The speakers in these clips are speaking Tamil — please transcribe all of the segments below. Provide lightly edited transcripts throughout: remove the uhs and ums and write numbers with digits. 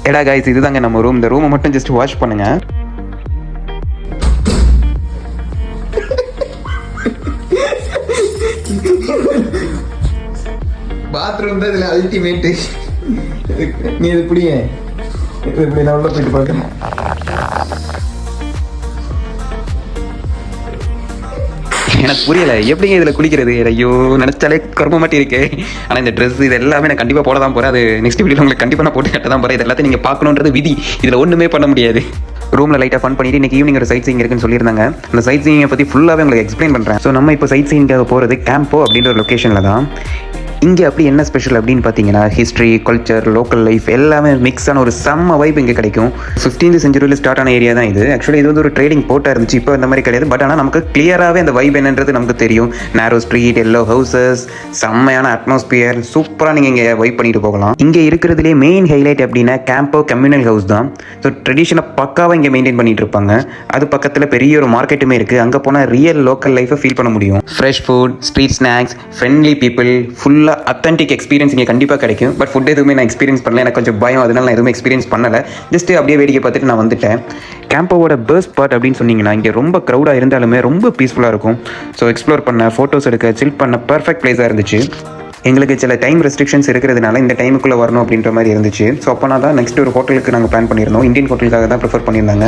எடா கைஸ், இதுதாங்க நம்ம ரூம். இந்த ரூமை மட்டும் ஜஸ்ட் வாஷ் பண்ணுங்க. பாத்ரூம் தான் இதில் அல்டிமேட்டு. நீ இது இப்படியே இப்படி நான் உள்ள போயிட்டு பார்க்கணும். எனக்கு புரியலை, எப்படிங்க இதில் குளிக்கிறது? ஐயோ, நினச்சாலே கரும மாட்டி இருக்கு. ஆனால் இந்த ட்ரெஸ் இது எல்லாமே நான் கண்டிப்பாக போட தான் போகிறேன். அது நெக்ஸ்ட் வீடியோ உங்களுக்கு கண்டிப்பாக நான் போட்டு கட்ட தான் போகிறேன். இது எல்லாத்தையும் நீங்கள் பார்க்கணுன்றது விதி. இதில் ஒன்றுமே பண்ண முடியாது. ரூமில் லைட்டாக ஃபன் பண்ணிட்டு இன்றைக்கி ஈவினிங் ஒரு சைட் சீயிங் இருக்குன்னு சொல்லியிருந்தாங்க. அந்த சைட் சீயிங்கை பற்றி ஃபுல்லாகவே உங்களுக்கு எக்ஸ்பிளைன் பண்ணுறேன். ஸோ நம்ம இப்போ சைட் சீயிங்காக போகிறது கேம்போ அப்படின்ற ஒரு லொக்கேஷனில் தான். இங்கே அப்படி என்ன ஸ்பெஷல் அப்படின்னு பார்த்தீங்கன்னா, ஹிஸ்ட்ரி, கல்ச்சர், லோக்கல் லைஃப் எல்லாமே மிக்ஸான ஒரு செம்ம வைப் இங்கே கிடைக்கும். 15th செஞ்சுரியில் ஸ்டார்ட் ஆன ஏரியா தான் இது. ஆக்சுவலி இது வந்து ஒரு ட்ரேடிங் போர்ட்டாக இருந்துச்சு. இப்போ இந்த மாதிரி கிடையாது. பட் ஆனால் நமக்கு கிளியராகவே அந்த வைப் என்னன்றது நமக்கு தெரியும். நேரோ ஸ்ட்ரீட், எல்லோ ஹவுசஸ், செம்மையான அட்மாஸ்பியர், சூப்பராக நீங்கள் இங்கே வைப் பண்ணிட்டு போகலாம். இங்கே இருக்கிறதுலே மெயின் ஹைலைட் அப்படின்னா கேம்போ கம்யூனல் ஹவுஸ் தான். ஸோ ட்ரெடிஷனை பக்காவாக இங்கே மெயின்டைன் பண்ணிட்டு இருப்பாங்க. அது பக்கத்தில் பெரிய ஒரு மார்க்கெட்டுமே இருக்குது. அங்கே போனால் ரியல் லோக்கல் லைஃப்பை ஃபீல் பண்ண முடியும். Fresh food, street snacks, friendly people, ஃபுல்லாக அத்தன்டிக் எக்ஸ்பீரியன்ஸ் இங்கே கண்டிப்பாக கிடைக்கும். பட் ஃபுட் எதுவுமே நான் எக்ஸ்பீரியன்ஸ் பண்ணல. எனக்கு கொஞ்சம் பயம், அதனால நான் எதுவுமே எக்ஸ்பீரியன்ஸ் பண்ணலை. ஜஸ்ட் அப்படியே வேடிக்கை பார்த்துட்டு நான் வந்துட்டேன். கேம்போவோட பெஸ்ட் பார்ட் அப்படின்னு சொன்னீங்கன்னா, இங்கே ரொம்ப க்ரௌடாக இருந்தாலுமே ரொம்ப பீஸ்ஃபுல்லாக இருக்கும். ஸோ எக்ஸ்ப்ளோர் பண்ண, ஃபோட்டோஸ் எடுக்க, சில் பண்ண பர்ஃபெக்ட் பிளேஸாக இருந்துச்சு. எங்களுக்கு சில டைம் ரெஸ்ட்ரிக்ஷன்ஸ் இருக்கிறதுனால இந்த டைமுக்குள்ளே வரணும் அப்படின்ற மாதிரி இருந்துச்சு. ஸோ அப்போனா தான் நெக்ஸ்ட் ஒரு ஹோட்டலுக்கு நாங்கள் பிளான் பண்ணியிருந்தோம். இந்தியன் ஹோட்டலுக்காக தான் ப்ரிஃபர் பண்ணியிருந்தாங்க.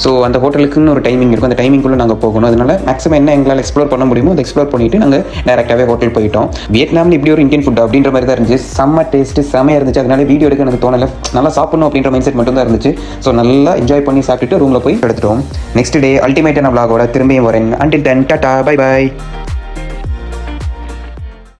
ஸோ அந்த ஹோட்டலுக்குன்னு ஒரு டைமிங் இருக்கும். அந்த டைமிங்குள்ளே நாங்கள் போகணும். அதனால மேக்ஸிமம் என்ன எங்களால் எக்ஸ்ப்ளோர் பண்ண முடியுமோ அதை எக்ஸ்ப்ளோர் பண்ணிவிட்டு நாங்கள் டேரெக்டாகவே ஹோட்டல் போயிட்டோம். வியட்நாமில் இப்படி ஒரு இந்தியன் ஃபுட் அப்படின்ற மாதிரி தான் இருந்துச்சு. செம்ம டேஸ்ட்டு, செம்மையாக இருந்துச்சு. அதனால வீடியோ எடுக்க எனக்கு தோணலை. நல்லா சாப்பிடணும் அப்படின்ற மைண்ட் செட் மட்டும் தான் இருந்துச்சு. ஸோ நல்லா என்ஜாய் பண்ணி சாப்பிட்டுட்டு ரூமில் போய் எடுத்துட்டோம். நெக்ஸ்ட் டே அல்டிமேட்டான vlog-ஓட திரும்பியும் வரேன். Until then, Tata, bye bye.